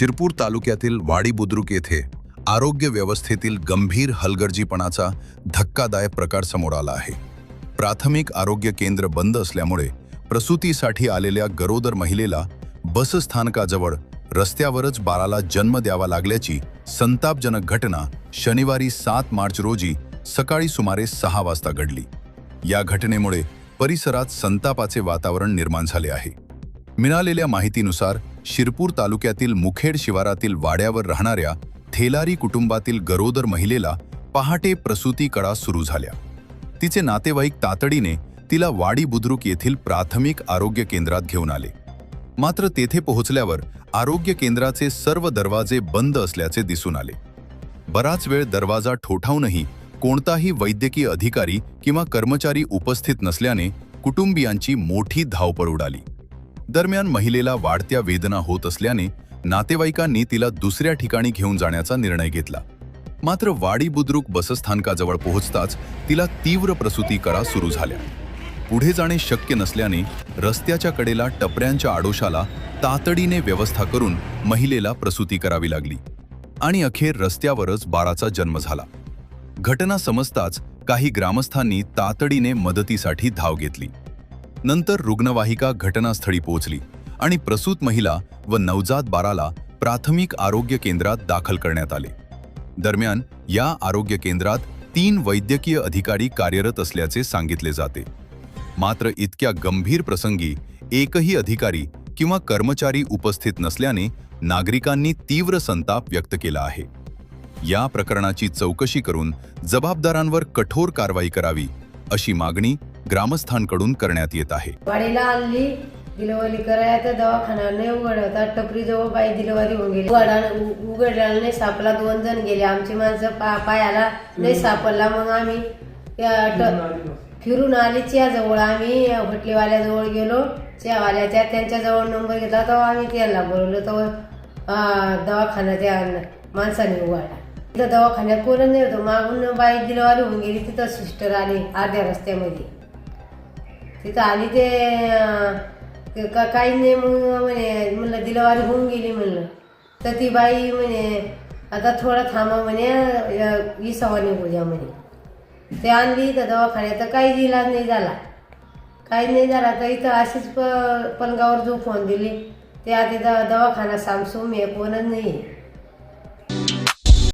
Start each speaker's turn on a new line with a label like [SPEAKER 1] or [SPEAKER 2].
[SPEAKER 1] शिरपूर तालुक्यातील वाडी बुद्रुक येथे आरोग्य व्यवस्थेतील गंभीर हलगर्जीपणाचा धक्कादायक प्रकार समोर आला आहे। प्राथमिक आरोग्य केंद्र बंद असल्यामुळे प्रसूतीसाठी आलेल्या गरोदर महिलेला बसस्थानकाजवळ रस्त्यावरच बाळाला जन्म द्यावा लागल्याची संतापजनक घटना शनिवारी 7 मार्च रोजी सकाळी सुमारे 6 वाजता घडली। या घटनेमुळे परिसरात संतापाचे वातावरण निर्माण झाले आहे। मिळालेल्या माहितीनुसार शिरपूर तालुक्यातील मुखेड शिवारातील वाड्यावर राहणाऱ्या थेलारी कुटुंबातील गरोदर महिलेला पहाटे प्रसूती कळा सुरू झाल्या। तिचे नातेवाईक तातडीने तिला वाडी बुद्रुक येथील प्राथमिक आरोग्य केंद्रात घेऊन आले। मात्र तेथे पोहोचल्यावर आरोग्य केंद्राचे सर्व दरवाजे बंद असल्याचे दिसून आले। बराच वेळ दरवाजा ठोठावूनही कोणताही वैद्यकीय अधिकारी किंवा कर्मचारी उपस्थित नसल्याने कुटुंबियांची मोठी धावपळ उडाली। दरम्यान महिलेला वाढत्या वेदना होत असल्याने नातेवाईकांनी तिला दुसऱ्या ठिकाणी घेऊन जाण्याचा निर्णय घेतला। मात्र वाडी बुद्रुक बसस्थानकाजवळ पोहोचताच तिला तीव्र प्रसूती कळा सुरू झाल्या। पुढे जाणे शक्य नसल्याने रस्त्याच्या कडेला टपऱ्यांच्या आडोशाला तातडीने व्यवस्था करून महिलेला प्रसूती करावी लागली आणि अखेर रस्त्यावरच बाळाचा जन्म झाला। घटना समजताच काही ग्रामस्थांनी तातडीने मदतीसाठी धाव घेतली। नंतर रुग्णवाहिका घटनास्थळी पोहोचली आणि प्रसूत महिला व नवजात बाळाला प्राथमिक आरोग्य केंद्रात दाखल करण्यात आले। दरम्यान या आरोग्य केंद्रात 3 वैद्यकीय अधिकारी कार्यरत असल्याचे सांगितले जाते। मात्र इतक्या गंभीर प्रसंगी एकही अधिकारी किंवा कर्मचारी उपस्थित नसल्याने नागरिकांनी तीव्र संताप व्यक्त केला आहे। या प्रकरणाची चौकशी करून जबाबदारांवर कठोर कारवाई करावी अशी मागणी ग्रामस्थांकडून करण्यात येत आहे।
[SPEAKER 2] वाडीला आणली डिलिव्हरी करायला दवाखाना नाही उघडता टपरी जवळ बाई डिलिव्हरी होऊन गेली। उघडल्याला नाही सापला 2 जण गेले आमची माणसं पायाला नाही सापडला। मग आम्ही फिरून आली जवळ आम्ही हॉटेलवाल्याजवळ गेलो। चहावाल्याच्या त्यांच्याजवळ नंबर घेतला तेव्हा आम्ही त्यांना बोलवलं तेव्हा दवाखान्याच्या माणसाने उघडला। तिथं दवाखान्यात कोण नाही होतं। मागून बाई डिलिव्हरी होऊन गेली। तिथं सिस्टर आली अर्ध्या रस्त्यामध्ये। तिथं आली ते काही नाही मग म्हणे म्हणलं डिलिव्हरी होऊन गेली म्हणलं तर ती बाई म्हणे आता थोडं थांबा म्हणे विसावाने उद्या म्हणे। ते आणली तर दवाखान्यात काहीच इलाज नाही झाला। काहीच नाही झाला तर इथं अशीच पलंगावर झोपवून दिली। ते आता दवाखाना सामसूम आहे कोणच नाही।